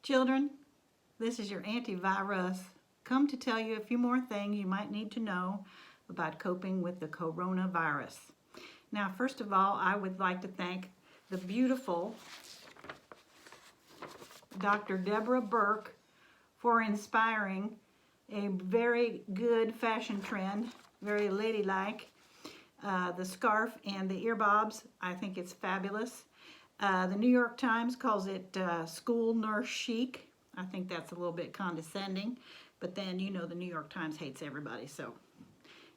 Children, this is your Auntie Russ, come to tell you a few more things you might need to know about coping with the coronavirus. Now, first of all, I would like to thank the beautiful Dr. Deborah Burke for inspiring a very good fashion trend, very ladylike. The scarf and the earbobs, I think it's fabulous. The New York Times calls it school nurse chic. I think that's a little bit condescending, but then you know the New York Times hates everybody. So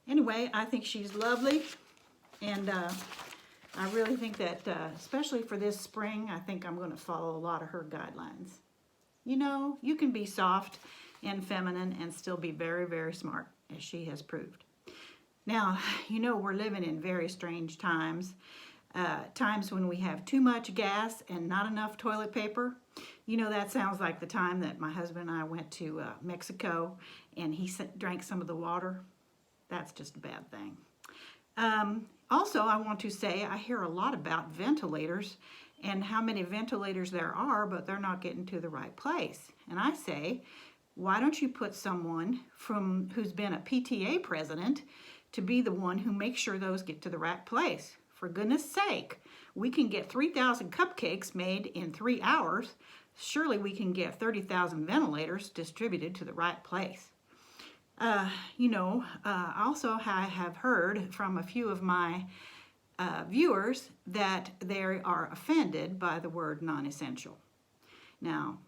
anyway, I think she's lovely, and I really think that, especially for this spring, I think I'm going to follow a lot of her guidelines. You know, you can be soft and feminine and still be very, very smart, as she has proved. Now, you know, we're living in very strange times. Times when we have too much gas and not enough toilet paper. You know, that sounds like the time that my husband and I went to Mexico and he drank some of the water. That's just a bad thing. Also, I want to say I hear a lot about ventilators and how many ventilators there are, but they're not getting to the right place. And I say, why don't you put someone who's been a PTA president to be the one who makes sure those get to the right place? For goodness sake, we can get 3,000 cupcakes made in 3 hours. Surely we can get 30,000 ventilators distributed to the right place. Also I have heard from a few of my viewers that they are offended by the word non-essential. Now,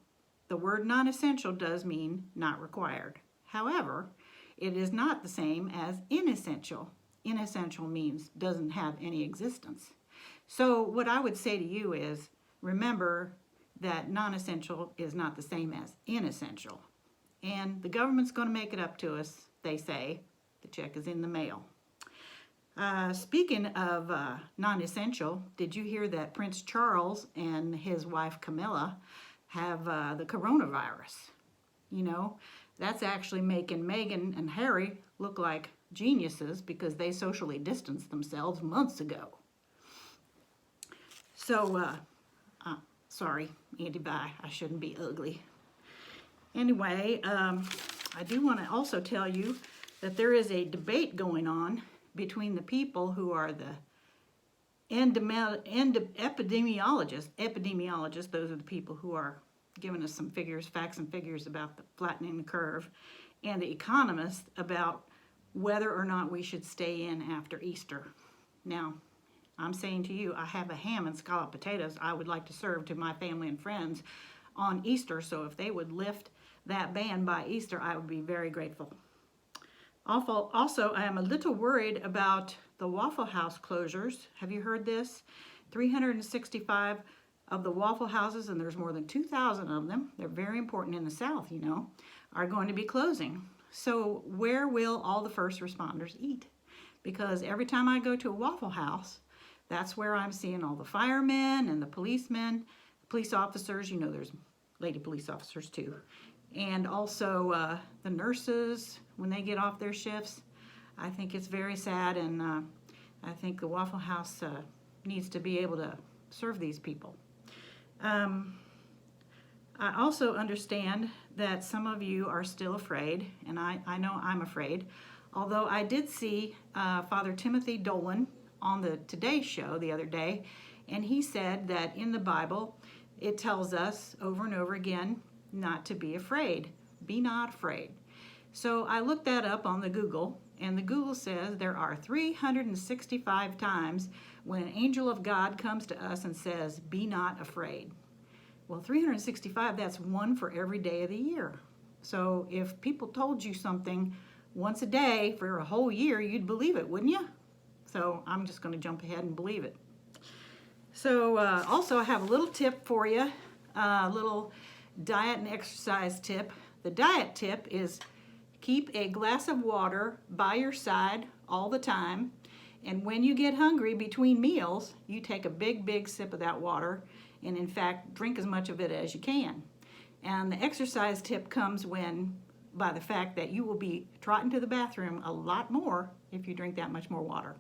the word non-essential does mean not required. However, it is not the same as inessential. Inessential means doesn't have any existence. So what I would say to you is, remember that non-essential is not the same as inessential. And the government's going to make it up to us, they say. The check is in the mail. Speaking of non-essential, did you hear that Prince Charles and his wife Camilla have the coronavirus? You know, that's actually making Meghan and Harry look like geniuses because they socially distanced themselves months ago. So, sorry, Auntie, bye. I shouldn't be ugly. Anyway, I do want to also tell you that there is a debate going on between the people who are the epidemiologists, those are the people who are giving us some figures, facts and figures about the flattening the curve, and the economists about whether or not we should stay in after Easter. Now, I'm saying to you, I have a ham and scalloped potatoes I would like to serve to my family and friends on Easter, so if they would lift that ban by Easter, I would be very grateful. Also, I am a little worried about the Waffle House closures. Have you heard this? 365 of the Waffle Houses, and there's more than 2,000 of them, they're very important in the South, you know, are going to be closing. So where will all the first responders eat? Because every time I go to a Waffle House, that's where I'm seeing all the firemen and the policemen, police officers, you know, there's lady police officers too, and also the nurses when they get off their shifts. I think it's very sad, and I think the Waffle House needs to be able to serve these people. I also understand that some of you are still afraid, and I know I'm afraid, although I did see Father Timothy Dolan on the Today Show the other day, and he said that in the Bible it tells us over and over again not to be afraid. Be not afraid. So I looked that up on the Google, and the Google says there are 365 times when an angel of God comes to us and says, be not afraid. Well, 365, that's one for every day of the year. So if people told you something once a day for a whole year, you'd believe it, wouldn't you? So I'm just going to jump ahead and believe it. So also I have a little tip for you, a little diet and exercise tip. The diet tip is keep a glass of water by your side all the time. And when you get hungry between meals, you take a big, big sip of that water, and in fact, drink as much of it as you can. And the exercise tip comes by the fact that you will be trotting to the bathroom a lot more if you drink that much more water.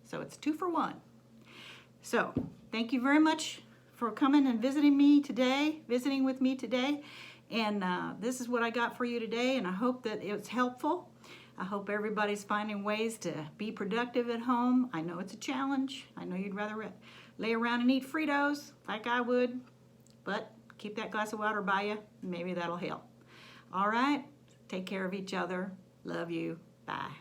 So it's 2 for 1. So thank you very much for coming and visiting with me today. And this is what I got for you today, and I hope that it's helpful. I hope everybody's finding ways to be productive at home. I know it's a challenge. I know you'd rather lay around and eat Fritos like I would, but keep that glass of water by you. Maybe that'll help. All right, take care of each other. Love you. Bye.